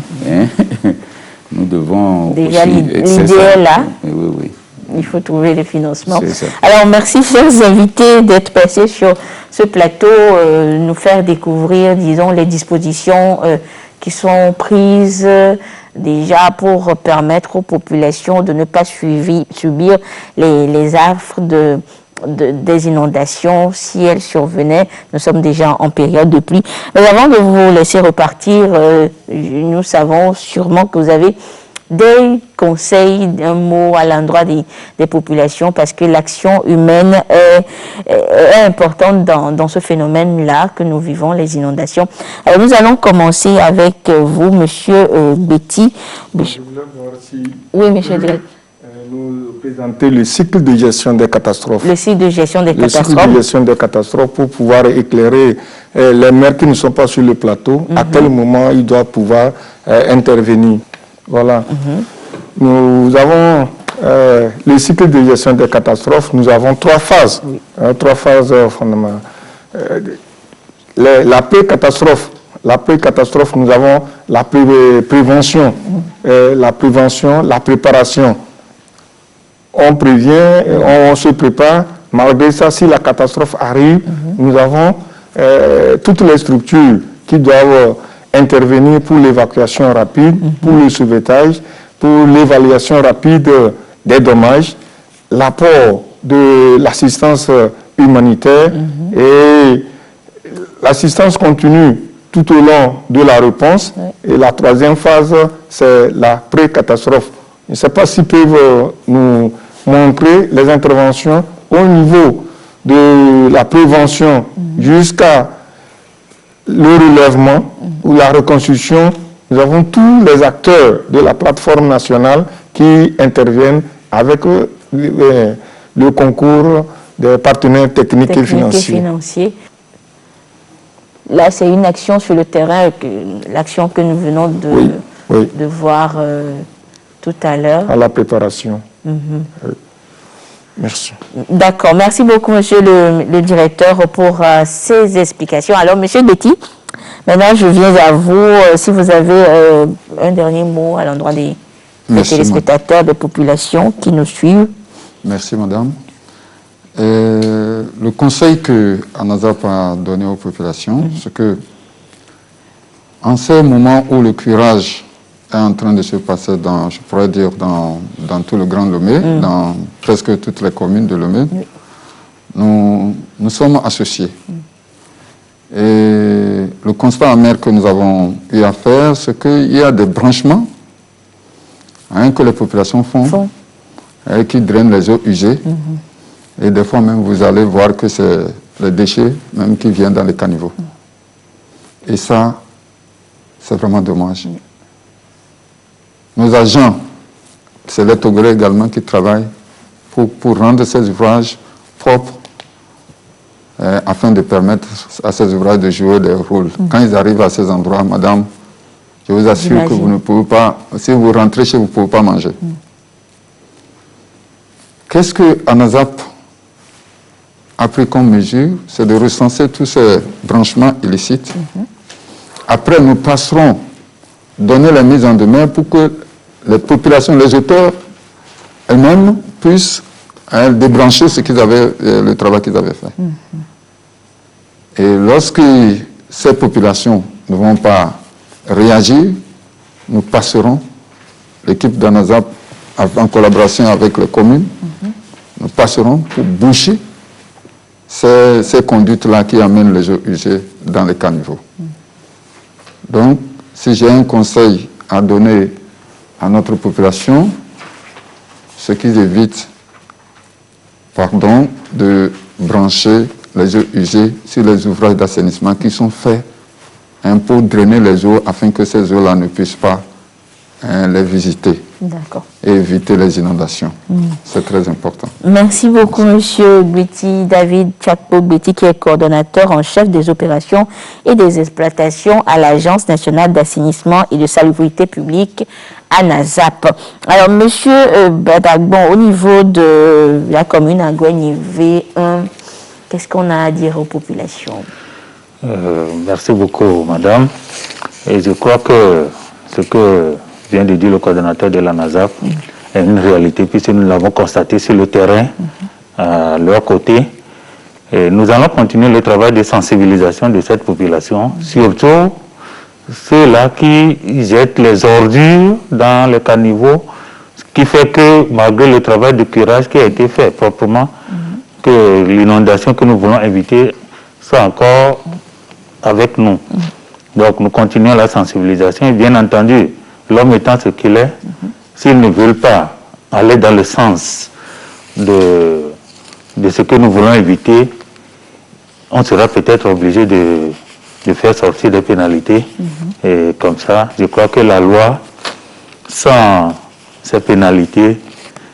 Nous devons déjà l'idée est là. Oui. Il faut trouver les financements. Ça. Alors, merci, chers invités, d'être passés sur ce plateau, nous faire découvrir, disons, les dispositions qui sont prises déjà pour permettre aux populations de ne pas subir les affres des inondations si elles survenaient. Nous sommes déjà en période de pluie. Mais avant de vous laisser repartir, nous savons sûrement que vous avez des conseils, un mot à l'endroit des populations, parce que l'action humaine est importante dans ce phénomène-là que nous vivons, les inondations. Alors nous allons commencer avec vous, monsieur Betty. Je voulais voir si... Oui, monsieur le directeur. Nous présenter le cycle de gestion des catastrophes. Le cycle de gestion des catastrophes. Le cycle de gestion des catastrophes pour pouvoir éclairer les maires qui ne sont pas sur le plateau, à quel moment ils doivent pouvoir intervenir. Voilà. Nous avons le cycle de gestion des catastrophes, nous avons 3 phases. 3 phases fondamentales. La pré-catastrophe. La pré-catastrophe, nous avons la prévention, la préparation. On prévient, on se prépare. Malgré ça, si la catastrophe arrive, nous avons toutes les structures qui doivent intervenir pour l'évacuation rapide, pour le sauvetage, pour l'évaluation rapide des dommages, l'apport de l'assistance humanitaire et l'assistance continue tout au long de la réponse. Et la 3e phase, c'est la pré-catastrophe. Je ne sais pas s'ils peuvent nous montrer les interventions au niveau de la prévention jusqu'à le relèvement ou la reconstruction. nous avons tous les acteurs de la plateforme nationale qui interviennent avec le concours des partenaires techniques et financiers. Là, c'est une action sur le terrain, l'action que nous venons de voir tout à l'heure. À la préparation. Oui. Merci. D'accord. Merci beaucoup, monsieur le directeur, pour ces explications. Alors, monsieur Betty, maintenant, je viens à vous. Si vous avez un dernier mot à l'endroit des téléspectateurs, des populations qui nous suivent. Merci, madame. Le conseil que ANASAP a donné aux populations, c'est que en ces moments où le curage est en train de se passer dans, je pourrais dire, dans tout le Grand Lomé, dans presque toutes les communes de Lomé, nous sommes associés. Et le constat amer que nous avons eu à faire, c'est qu'il y a des branchements que les populations font et qui drainent les eaux usées. Et des fois même, vous allez voir que c'est les déchets même qui viennent dans les caniveaux. Et ça, c'est vraiment dommage. Nos agents, c'est les Togolais également qui travaillent pour rendre ces ouvrages propres afin de permettre à ces ouvrages de jouer des rôles. Quand ils arrivent à ces endroits, madame, je vous assure que vous ne pouvez pas, si vous rentrez chez vous, vous ne pouvez pas manger. Qu'est-ce que ANASAP a pris comme mesure? C'est de recenser tous ces branchements illicites. Après, nous passerons donner la mise en demeure pour que les populations, les auteurs elles-mêmes puissent débrancher le travail qu'ils avaient fait. Et lorsque ces populations ne vont pas réagir, nous passerons, l'équipe d'ANASAP en collaboration avec les communes, nous passerons pour boucher ces conduites-là qui amènent les eaux usées dans les caniveaux. Donc, si j'ai un conseil à donner à notre population, c'est qu'ils évitent, de brancher les eaux usées sur les ouvrages d'assainissement qui sont faits pour drainer les eaux afin que ces eaux-là ne puissent pas les visiter et éviter les inondations. C'est très important. Merci beaucoup, monsieur Betty, David Tchakpo Betty, qui est coordonnateur en chef des opérations et des exploitations à l'Agence nationale d'assainissement et de salubrité publique, ANASAP. Alors, monsieur Badagbon, au niveau de la commune Agoueni V1, qu'est-ce qu'on a à dire aux populations? Merci beaucoup, madame. Et je crois que ce que vient de dire le coordonnateur de l'ANASAP est une réalité, puisque nous l'avons constaté sur le terrain, à leur côté. Et nous allons continuer le travail de sensibilisation de cette population, surtout ceux-là qui jettent les ordures dans les caniveaux, ce qui fait que, malgré le travail de curage qui a été fait proprement, que l'inondation que nous voulons éviter soit encore avec nous. Donc nous continuons la sensibilisation et bien entendu, l'homme étant ce qu'il est, s'ils ne veulent pas aller dans le sens de ce que nous voulons éviter, on sera peut-être obligé de faire sortir des pénalités. Et comme ça, je crois que la loi, sans ces pénalités,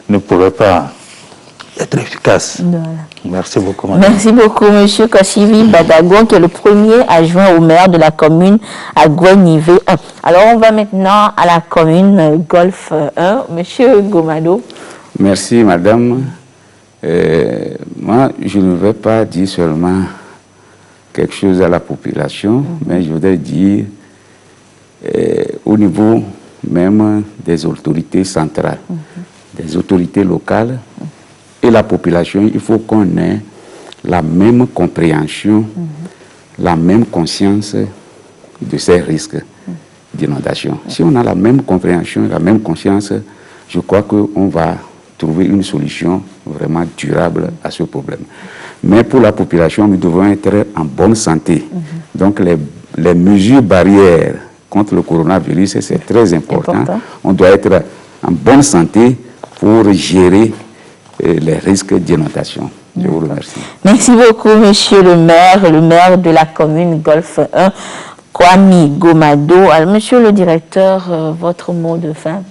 ne pourrait pas être efficace. Voilà. Merci beaucoup, madame. Merci beaucoup, monsieur Kossivi Badagbon, qui est le premier adjoint au maire de la commune Agoueni V1. Alors, on va maintenant à la commune Golfe 1. Monsieur Gomado. Merci, madame. Moi, je ne vais pas dire seulement quelque chose à la population, mais je voudrais dire au niveau même des autorités centrales, des autorités locales, et la population, il faut qu'on ait la même compréhension, la même conscience de ces risques d'inondation. Si on a la même compréhension, la même conscience, je crois qu'on va trouver une solution vraiment durable à ce problème. Mais pour la population, nous devons être en bonne santé. Donc les mesures barrières contre le coronavirus, c'est très important. On doit être en bonne santé pour gérer les risques d'inondation. Je vous remercie. Merci beaucoup, monsieur le maire de la commune Golfe 1. Kwame Gomado. Alors, monsieur le directeur, votre mot de fin.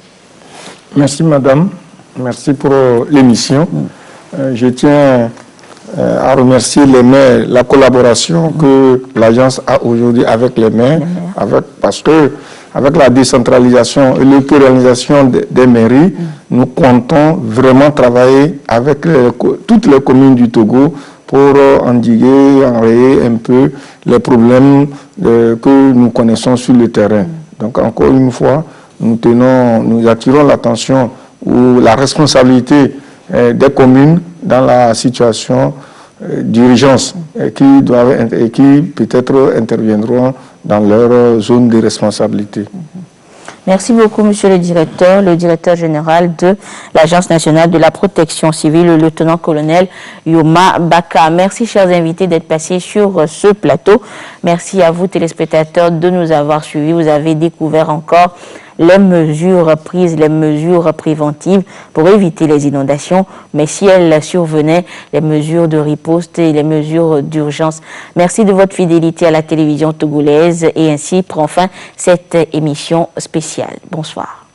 Merci madame, merci pour l'émission. Je tiens à remercier les maires, la collaboration que l'agence a aujourd'hui avec les maires, parce que avec la décentralisation et l'autorganisation des mairies, nous comptons vraiment travailler avec toutes les communes du Togo pour endiguer, enrayer un peu les problèmes que nous connaissons sur le terrain. Donc encore une fois, nous attirons l'attention ou la responsabilité des communes dans la situation d'urgence qui peut-être interviendront dans leur zone de responsabilité. Merci beaucoup, monsieur le directeur général de l'Agence nationale de la protection civile, le lieutenant-colonel Yoma Baka. Merci, chers invités, d'être passés sur ce plateau. Merci à vous, téléspectateurs, de nous avoir suivis. Vous avez découvert encore les mesures prises, les mesures préventives pour éviter les inondations, mais si elles survenaient, les mesures de riposte et les mesures d'urgence. Merci de votre fidélité à la télévision togolaise et ainsi prend fin cette émission spéciale. Bonsoir.